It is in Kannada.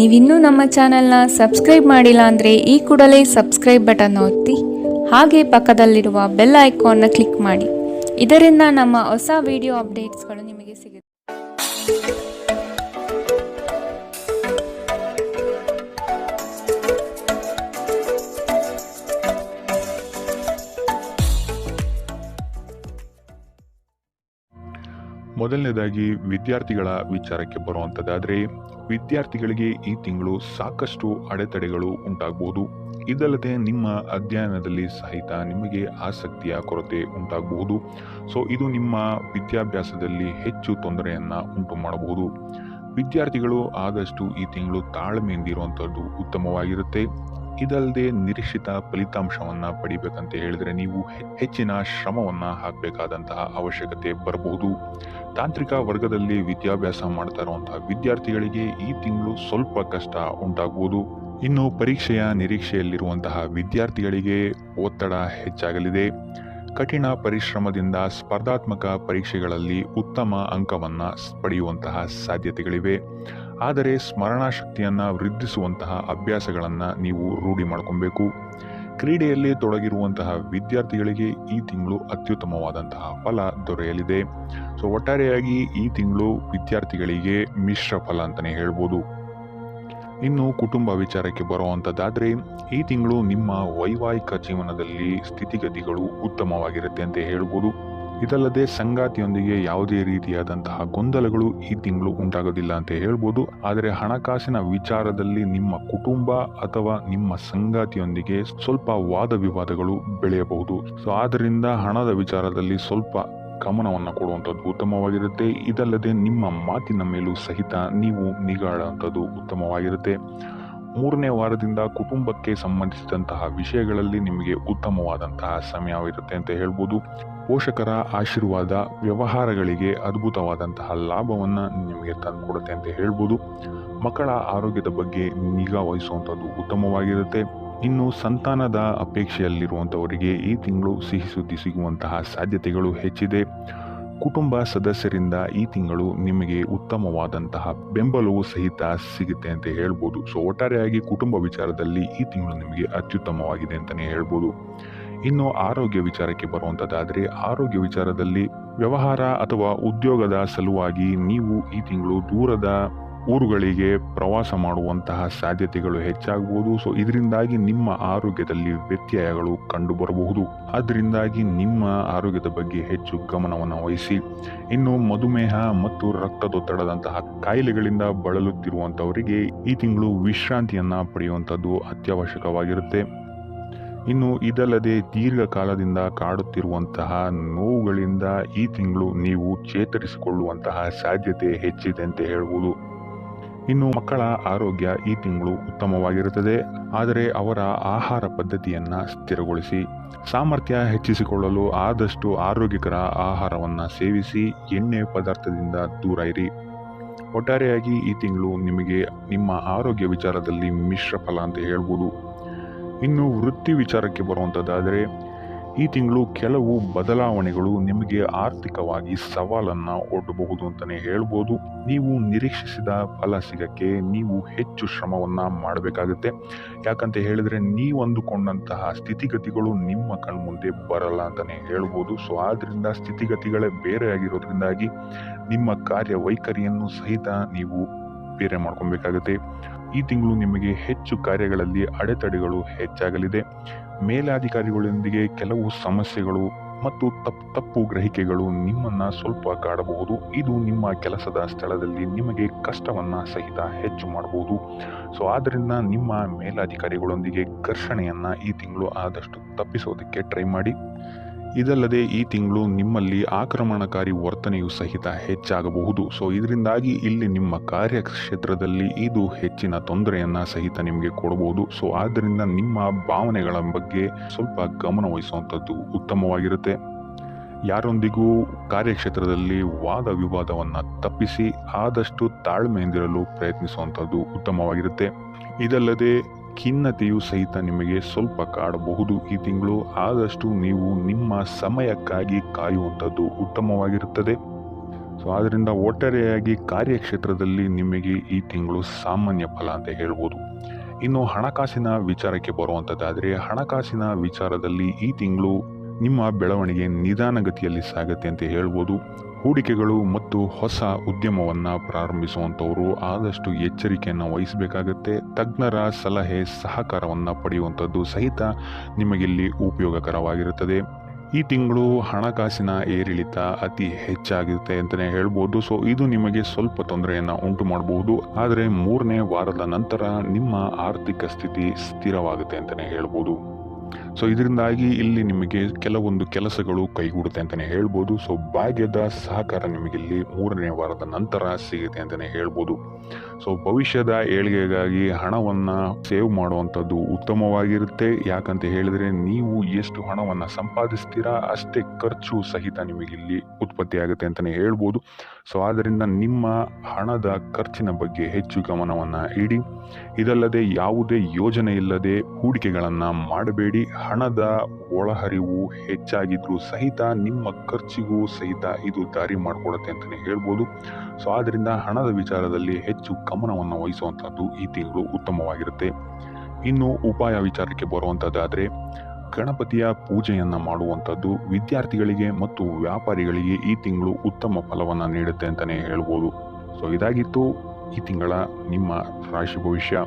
ನೀವಿನ್ನೂ ನಮ್ಮ ಚಾನೆಲ್ನ ಸಬ್ಸ್ಕ್ರೈಬ್ ಮಾಡಿಲ್ಲ ಅಂದರೆ ಈ ಕೂಡಲೇ ಸಬ್ಸ್ಕ್ರೈಬ್ ಬಟನ್ ಒತ್ತಿ ಹಾಗೆ ಪಕ್ಕದಲ್ಲಿರುವ ಬೆಲ್ ಐಕಾನ್ನ ಕ್ಲಿಕ್ ಮಾಡಿ. ಇದರಿಂದ ನಮ್ಮ ಹೊಸ ವಿಡಿಯೋ ಅಪ್ಡೇಟ್ಸ್ಗಳು ನಿಮಗೆ ಸಿಗುತ್ತೆ. ಮೊದಲನೇದಾಗಿ ವಿದ್ಯಾರ್ಥಿಗಳ ವಿಚಾರಕ್ಕೆ ಬರುವಂಥದ್ದಾದರೆ, ವಿದ್ಯಾರ್ಥಿಗಳಿಗೆ ಈ ತಿಂಗಳು ಸಾಕಷ್ಟು ಅಡೆತಡೆಗಳು ಉಂಟಾಗಬಹುದು. ಇದಲ್ಲದೆ ನಿಮ್ಮ ಅಧ್ಯಯನದಲ್ಲಿ ಸಹಿತ ನಿಮಗೆ ಆಸಕ್ತಿಯ ಕೊರತೆ ಉಂಟಾಗಬಹುದು. ಇದು ನಿಮ್ಮ ವಿದ್ಯಾಭ್ಯಾಸದಲ್ಲಿ ಹೆಚ್ಚು ತೊಂದರೆಯನ್ನು ಉಂಟು ಮಾಡಬಹುದು. ವಿದ್ಯಾರ್ಥಿಗಳು ಆದಷ್ಟು ಈ ತಿಂಗಳು ತಾಳ್ಮೆಯಿಂದಿರುವಂಥದ್ದು ಉತ್ತಮವಾಗಿರುತ್ತೆ. ಇದಲ್ಲದೆ ನಿರೀಕ್ಷಿತ ಫಲಿತಾಂಶವನ್ನು ಪಡಿಬೇಕಂತ ಹೇಳಿದರೆ ನೀವು ಹೆಚ್ಚಿನ ಶ್ರಮವನ್ನು ಹಾಕಬೇಕಾದಂತಹ ಅವಶ್ಯಕತೆ ಬರಬಹುದು. ತಾಂತ್ರಿಕ ವರ್ಗದಲ್ಲಿ ವಿದ್ಯಾಭ್ಯಾಸ ಮಾಡ್ತಾ ಇರುವಂತಹ ವಿದ್ಯಾರ್ಥಿಗಳಿಗೆ ಈ ತಿಂಗಳು ಸ್ವಲ್ಪ ಕಷ್ಟ ಉಂಟಾಗಬಹುದು. ಇನ್ನು ಪರೀಕ್ಷೆಯ ನಿರೀಕ್ಷೆಯಲ್ಲಿರುವಂತಹ ವಿದ್ಯಾರ್ಥಿಗಳಿಗೆ ಒತ್ತಡ ಹೆಚ್ಚಾಗಲಿದೆ. ಕಠಿಣ ಪರಿಶ್ರಮದಿಂದ ಸ್ಪರ್ಧಾತ್ಮಕ ಪರೀಕ್ಷೆಗಳಲ್ಲಿ ಉತ್ತಮ ಅಂಕವನ್ನು ಪಡೆಯುವಂತಹ ಸಾಧ್ಯತೆಗಳಿವೆ. ಆದರೆ ಸ್ಮರಣಾ ಶಕ್ತಿಯನ್ನು ವೃದ್ಧಿಸುವಂತಹ ಅಭ್ಯಾಸಗಳನ್ನು ನೀವು ರೂಢಿ ಮಾಡ್ಕೊಬೇಕು. ಕ್ರೀಡೆಯಲ್ಲಿ ತೊಡಗಿರುವಂತಹ ವಿದ್ಯಾರ್ಥಿಗಳಿಗೆ ಈ ತಿಂಗಳು ಅತ್ಯುತ್ತಮವಾದಂತಹ ಫಲ ದೊರೆಯಲಿದೆ. ಒಟ್ಟಾರೆಯಾಗಿ ಈ ತಿಂಗಳು ವಿದ್ಯಾರ್ಥಿಗಳಿಗೆ ಮಿಶ್ರ ಫಲ ಅಂತಲೇ ಹೇಳ್ಬೋದು. ಇನ್ನು ಕುಟುಂಬ ವಿಚಾರಕ್ಕೆ ಬರುವಂಥದ್ದಾದರೆ, ಈ ತಿಂಗಳು ನಿಮ್ಮ ವೈವಾಹಿಕ ಜೀವನದಲ್ಲಿ ಸ್ಥಿತಿಗತಿಗಳು ಉತ್ತಮವಾಗಿರುತ್ತೆ ಅಂತ ಹೇಳ್ಬೋದು. ಇದಲ್ಲದೆ ಸಂಗಾತಿಯೊಂದಿಗೆ ಯಾವುದೇ ರೀತಿಯಾದಂತಹ ಗೊಂದಲಗಳು ಈ ತಿಂಗಳು ಉಂಟಾಗೋದಿಲ್ಲ ಅಂತ ಹೇಳ್ಬೋದು. ಆದರೆ ಹಣಕಾಸಿನ ವಿಚಾರದಲ್ಲಿ ನಿಮ್ಮ ಕುಟುಂಬ ಅಥವಾ ನಿಮ್ಮ ಸಂಗಾತಿಯೊಂದಿಗೆ ಸ್ವಲ್ಪ ವಾದ ವಿವಾದಗಳು ಬೆಳೆಯಬಹುದು. ಆದ್ದರಿಂದ ಹಣದ ವಿಚಾರದಲ್ಲಿ ಸ್ವಲ್ಪ ಗಮನವನ್ನು ಕೊಡುವಂಥದ್ದು ಉತ್ತಮವಾಗಿರುತ್ತೆ. ಇದಲ್ಲದೆ ನಿಮ್ಮ ಮಾತಿನ ಮೇಲೂ ಸಹಿತ ನೀವು ನಿಗಾ ಇಡುವಂಥದ್ದು ಉತ್ತಮವಾಗಿರುತ್ತೆ. 3ನೇ ವಾರದಿಂದ ಕುಟುಂಬಕ್ಕೆ ಸಂಬಂಧಿಸಿದಂತಹ ವಿಷಯಗಳಲ್ಲಿ ನಿಮಗೆ ಉತ್ತಮವಾದಂತಹ ಸಮಯವಿರುತ್ತೆ ಅಂತ ಹೇಳ್ಬೋದು. ಪೋಷಕರ ಆಶೀರ್ವಾದ ವ್ಯವಹಾರಗಳಿಗೆ ಅದ್ಭುತವಾದಂತಹ ಲಾಭವನ್ನು ನಿಮಗೆ ತಂದುಕೊಡುತ್ತೆ ಅಂತ ಹೇಳ್ಬೋದು. ಮಕ್ಕಳ ಆರೋಗ್ಯದ ಬಗ್ಗೆ ನಿಗಾ ವಹಿಸುವಂಥದ್ದು ಉತ್ತಮವಾಗಿರುತ್ತೆ. ಇನ್ನು ಸಂತಾನದ ಅಪೇಕ್ಷೆಯಲ್ಲಿರುವಂಥವರಿಗೆ ಈ ತಿಂಗಳು ಸಿಹಿ ಸುದ್ದಿ ಸಿಗುವಂತಹ ಸಾಧ್ಯತೆಗಳು ಹೆಚ್ಚಿದೆ. ಕುಟುಂಬ ಸದಸ್ಯರಿಂದ ಈ ತಿಂಗಳು ನಿಮಗೆ ಉತ್ತಮವಾದಂತಹ ಬೆಂಬಲವೂ ಸಹಿತ ಸಿಗುತ್ತೆ ಅಂತ ಹೇಳ್ಬೋದು. ಒಟ್ಟಾರೆಯಾಗಿ ಕುಟುಂಬ ವಿಚಾರದಲ್ಲಿ ಈ ತಿಂಗಳು ನಿಮಗೆ ಅತ್ಯುತ್ತಮವಾಗಿದೆ ಅಂತಲೇ ಹೇಳ್ಬೋದು. ಇನ್ನು ಆರೋಗ್ಯ ವಿಚಾರಕ್ಕೆ ಬರುವಂಥದ್ದಾದರೆ, ಆರೋಗ್ಯ ವಿಚಾರದಲ್ಲಿ ವ್ಯವಹಾರ ಅಥವಾ ಉದ್ಯೋಗದ ಸಲುವಾಗಿ ನೀವು ಈ ತಿಂಗಳು ದೂರದ ಊರುಗಳಿಗೆ ಪ್ರವಾಸ ಮಾಡುವಂತಹ ಸಾಧ್ಯತೆಗಳು ಹೆಚ್ಚಾಗಬಹುದು. ಇದರಿಂದಾಗಿ ನಿಮ್ಮ ಆರೋಗ್ಯದಲ್ಲಿ ವ್ಯತ್ಯಯಗಳು ಕಂಡು ಬರಬಹುದು. ಅದರಿಂದಾಗಿ ನಿಮ್ಮ ಆರೋಗ್ಯದ ಬಗ್ಗೆ ಹೆಚ್ಚು ಗಮನವನ್ನು ವಹಿಸಿ. ಇನ್ನು ಮಧುಮೇಹ ಮತ್ತು ರಕ್ತದೊತ್ತಡದಂತಹ ಕಾಯಿಲೆಗಳಿಂದ ಬಳಲುತ್ತಿರುವಂಥವರಿಗೆ ಈ ತಿಂಗಳು ವಿಶ್ರಾಂತಿಯನ್ನು ಪಡೆಯುವಂಥದ್ದು ಅತ್ಯವಶ್ಯಕವಾಗಿರುತ್ತೆ. ಇನ್ನು ಇದಲ್ಲದೆ ದೀರ್ಘಕಾಲದಿಂದ ಕಾಡುತ್ತಿರುವಂತಹ ನೋವುಗಳಿಂದ ಈ ತಿಂಗಳು ನೀವು ಚೇತರಿಸಿಕೊಳ್ಳುವಂತಹ ಸಾಧ್ಯತೆ ಹೆಚ್ಚಿದೆ ಅಂತ ಹೇಳ್ಬೋದು. ಇನ್ನು ಮಕ್ಕಳ ಆರೋಗ್ಯ ಈ ತಿಂಗಳು ಉತ್ತಮವಾಗಿರುತ್ತದೆ. ಆದರೆ ಅವರ ಆಹಾರ ಪದ್ಧತಿಯನ್ನು ಸ್ಥಿರಗೊಳಿಸಿ. ಸಾಮರ್ಥ್ಯ ಹೆಚ್ಚಿಸಿಕೊಳ್ಳಲು ಆದಷ್ಟು ಆರೋಗ್ಯಕರ ಆಹಾರವನ್ನು ಸೇವಿಸಿ. ಎಣ್ಣೆ ಪದಾರ್ಥದಿಂದ ದೂರ ಇರಿ. ಒಟ್ಟಾರೆಯಾಗಿ ಈ ತಿಂಗಳು ನಿಮಗೆ ನಿಮ್ಮ ಆರೋಗ್ಯ ವಿಚಾರದಲ್ಲಿ ಮಿಶ್ರ ಫಲ ಅಂತ ಹೇಳ್ಬೋದು. ಇನ್ನು ವೃತ್ತಿ ವಿಚಾರಕ್ಕೆ ಬರುವಂಥದ್ದಾದರೆ, ಈ ತಿಂಗಳು ಕೆಲವು ಬದಲಾವಣೆಗಳು ನಿಮಗೆ ಆರ್ಥಿಕವಾಗಿ ಸವಾಲನ್ನು ಒಡ್ಡಬಹುದು ಅಂತಲೇ ಹೇಳ್ಬೋದು. ನೀವು ನಿರೀಕ್ಷಿಸಿದ ಫಲ ಸಿಗಕ್ಕೆ ನೀವು ಹೆಚ್ಚು ಶ್ರಮವನ್ನು ಮಾಡಬೇಕಾಗುತ್ತೆ. ಯಾಕಂತ ಹೇಳಿದ್ರೆ ನೀವು ಅಂದುಕೊಂಡಂತಹ ಸ್ಥಿತಿಗತಿಗಳು ನಿಮ್ಮ ಕಣ್ಮುಂದೆ ಬರಲ್ಲ ಅಂತಲೇ ಹೇಳ್ಬೋದು. ಆದ್ದರಿಂದ ಸ್ಥಿತಿಗತಿಗಳೇ ಬೇರೆ ಆಗಿರೋದ್ರಿಂದಾಗಿ ನಿಮ್ಮ ಕಾರ್ಯವೈಖರಿಯನ್ನು ಸಹಿತ ನೀವು ಬೇರೆ ಮಾಡ್ಕೊಬೇಕಾಗುತ್ತೆ. ಈ ತಿಂಗಳು ನಿಮಗೆ ಹೆಚ್ಚು ಕಾರ್ಯಗಳಲ್ಲಿ ಅಡೆತಡೆಗಳು ಹೆಚ್ಚಾಗಲಿದೆ. ಮೇಲಾಧಿಕಾರಿಗಳೊಂದಿಗೆ ಕೆಲವು ಸಮಸ್ಯೆಗಳು ಮತ್ತು ತಪ್ಪು ಗ್ರಹಿಕೆಗಳು ನಿಮ್ಮನ್ನು ಸ್ವಲ್ಪ ಕಾಡಬಹುದು. ಇದು ನಿಮ್ಮ ಕೆಲಸದ ಸ್ಥಳದಲ್ಲಿ ನಿಮಗೆ ಕಷ್ಟವನ್ನು ಸಹಿತ ಹೆಚ್ಚು ಮಾಡಬಹುದು. ಆದ್ದರಿಂದ ನಿಮ್ಮ ಮೇಲಾಧಿಕಾರಿಗಳೊಂದಿಗೆ ಘರ್ಷಣೆಯನ್ನು ಈ ತಿಂಗಳು ಆದಷ್ಟು ತಪ್ಪಿಸೋದಕ್ಕೆ ಟ್ರೈ ಮಾಡಿ. ಇದಲ್ಲದೆ ಈ ತಿಂಗಳು ನಿಮ್ಮಲ್ಲಿ ಆಕ್ರಮಣಕಾರಿ ವರ್ತನೆಯು ಸಹಿತ ಹೆಚ್ಚಾಗಬಹುದು. ಇದರಿಂದಾಗಿ ಇಲ್ಲಿ ನಿಮ್ಮ ಕಾರ್ಯಕ್ಷೇತ್ರದಲ್ಲಿ ಇದು ಹೆಚ್ಚಿನ ತೊಂದರೆಯನ್ನು ಸಹಿತ ನಿಮಗೆ ಕೊಡಬಹುದು. ಆದ್ದರಿಂದ ನಿಮ್ಮ ಭಾವನೆಗಳ ಬಗ್ಗೆ ಸ್ವಲ್ಪ ಗಮನ ವಹಿಸುವಂಥದ್ದು ಉತ್ತಮವಾಗಿರುತ್ತೆ. ಯಾರೊಂದಿಗೂ ಕಾರ್ಯಕ್ಷೇತ್ರದಲ್ಲಿ ವಾದ ವಿವಾದವನ್ನು ತಪ್ಪಿಸಿ ಆದಷ್ಟು ತಾಳ್ಮೆಯಿಂದಿರಲು ಪ್ರಯತ್ನಿಸುವಂಥದ್ದು ಉತ್ತಮವಾಗಿರುತ್ತೆ. ಇದಲ್ಲದೆ ಖಿನ್ನತೆಯು ಸಹಿತ ನಿಮಗೆ ಸ್ವಲ್ಪ ಕಾಡಬಹುದು. ಈ ತಿಂಗಳು ಆದಷ್ಟು ನೀವು ನಿಮ್ಮ ಸಮಯಕ್ಕಾಗಿ ಕಾಯುವಂಥದ್ದು ಉತ್ತಮವಾಗಿರುತ್ತದೆ. ಸೊ ಆದ್ದರಿಂದ ಒಟ್ಟಾರೆಯಾಗಿ ಕಾರ್ಯಕ್ಷೇತ್ರದಲ್ಲಿ ನಿಮಗೆ ಈ ತಿಂಗಳು ಸಾಮಾನ್ಯ ಫಲ ಅಂತ ಹೇಳ್ಬೋದು. ಇನ್ನು ಹಣಕಾಸಿನ ವಿಚಾರಕ್ಕೆ ಬರುವಂಥದ್ದಾದರೆ ಹಣಕಾಸಿನ ವಿಚಾರದಲ್ಲಿ ಈ ತಿಂಗಳು ನಿಮ್ಮ ಬೆಳವಣಿಗೆ ನಿಧಾನಗತಿಯಲ್ಲಿ ಸಾಗುತ್ತೆ ಅಂತ ಹೇಳ್ಬೋದು. ಹೂಡಿಕೆಗಳು ಮತ್ತು ಹೊಸ ಉದ್ಯಮವನ್ನು ಪ್ರಾರಂಭಿಸುವಂಥವರು ಆದಷ್ಟು ಎಚ್ಚರಿಕೆಯನ್ನು ವಹಿಸಬೇಕಾಗತ್ತೆ. ತಜ್ಞರ ಸಲಹೆ ಸಹಕಾರವನ್ನು ಪಡೆಯುವಂಥದ್ದು ಸಹಿತ ನಿಮಗಿಲ್ಲಿ ಉಪಯೋಗಕರವಾಗಿರುತ್ತದೆ. ಈ ತಿಂಗಳು ಹಣಕಾಸಿನ ಏರಿಳಿತ ಅತಿ ಹೆಚ್ಚಾಗಿರುತ್ತೆ ಅಂತಲೇ ಹೇಳ್ಬೋದು. ಸೊ ಇದು ನಿಮಗೆ ಸ್ವಲ್ಪ ತೊಂದರೆಯನ್ನು ಉಂಟು ಮಾಡಬಹುದು. ಆದರೆ 3ನೇ ವಾರದ ನಂತರ ನಿಮ್ಮ ಆರ್ಥಿಕ ಸ್ಥಿತಿ ಸ್ಥಿರವಾಗುತ್ತೆ ಅಂತಲೇ ಹೇಳ್ಬೋದು. ಸೊ ಇದರಿಂದಾಗಿ ಇಲ್ಲಿ ನಿಮಗೆ ಕೆಲವೊಂದು ಕೆಲಸಗಳು ಕೈಗೂಡುತ್ತೆ ಅಂತಲೇ ಹೇಳ್ಬೋದು. ಸೊ ಭಾಗ್ಯದ ಸಹಕಾರ ನಿಮಗಿಲ್ಲಿ 3ನೇ ವಾರದ ನಂತರ ಸಿಗುತ್ತೆ ಅಂತಲೇ ಹೇಳ್ಬೋದು. ಸೊ ಭವಿಷ್ಯದ ಏಳಿಗೆಗಾಗಿ ಹಣವನ್ನು ಸೇವ್ ಮಾಡುವಂಥದ್ದು ಉತ್ತಮವಾಗಿರುತ್ತೆ. ಯಾಕಂತ ಹೇಳಿದರೆ ನೀವು ಎಷ್ಟು ಹಣವನ್ನು ಸಂಪಾದಿಸ್ತೀರಾ ಅಷ್ಟೇ ಖರ್ಚು ಸಹಿತ ನಿಮಗಿಲ್ಲಿ ಉತ್ಪತ್ತಿಯಾಗುತ್ತೆ ಅಂತಲೇ ಹೇಳ್ಬೋದು. ಸೊ ಆದ್ದರಿಂದ ನಿಮ್ಮ ಹಣದ ಖರ್ಚಿನ ಬಗ್ಗೆ ಹೆಚ್ಚು ಗಮನವನ್ನು ಇಡಿ. ಇದಲ್ಲದೆ ಯಾವುದೇ ಯೋಜನೆ ಇಲ್ಲದೆ ಹೂಡಿಕೆಗಳನ್ನು ಮಾಡಬೇಡಿ. ಹಣದ ಒಳಹರಿವು ಹೆಚ್ಚಾಗಿದ್ರೂ ಸಹಿತ ನಿಮ್ಮ ಖರ್ಚಿಗೂ ಸಹಿತ ಇದು ದಾರಿ ಮಾಡಿಕೊಡುತ್ತೆ ಅಂತಲೇ ಹೇಳ್ಬೋದು. ಸೊ ಆದ್ದರಿಂದ ಹಣದ ವಿಚಾರದಲ್ಲಿ ಹೆಚ್ಚು ಗಮನವನ್ನು ವಹಿಸುವಂಥದ್ದು ಈ ತಿಂಗಳು ಉತ್ತಮವಾಗಿರುತ್ತೆ. ಇನ್ನು ಉಪಾಯ ವಿಚಾರಕ್ಕೆ ಬರುವಂಥದ್ದಾದರೆ ಗಣಪತಿಯ ಪೂಜೆಯನ್ನು ಮಾಡುವಂಥದ್ದು ವಿದ್ಯಾರ್ಥಿಗಳಿಗೆ ಮತ್ತು ವ್ಯಾಪಾರಿಗಳಿಗೆ ಈ ತಿಂಗಳು ಉತ್ತಮ ಫಲವನ್ನು ನೀಡುತ್ತೆ ಅಂತಲೇ ಹೇಳ್ಬೋದು. ಸೊ ಇದಾಗಿತ್ತು ಈ ತಿಂಗಳ ನಿಮ್ಮ ರಾಶಿ ಭವಿಷ್ಯ.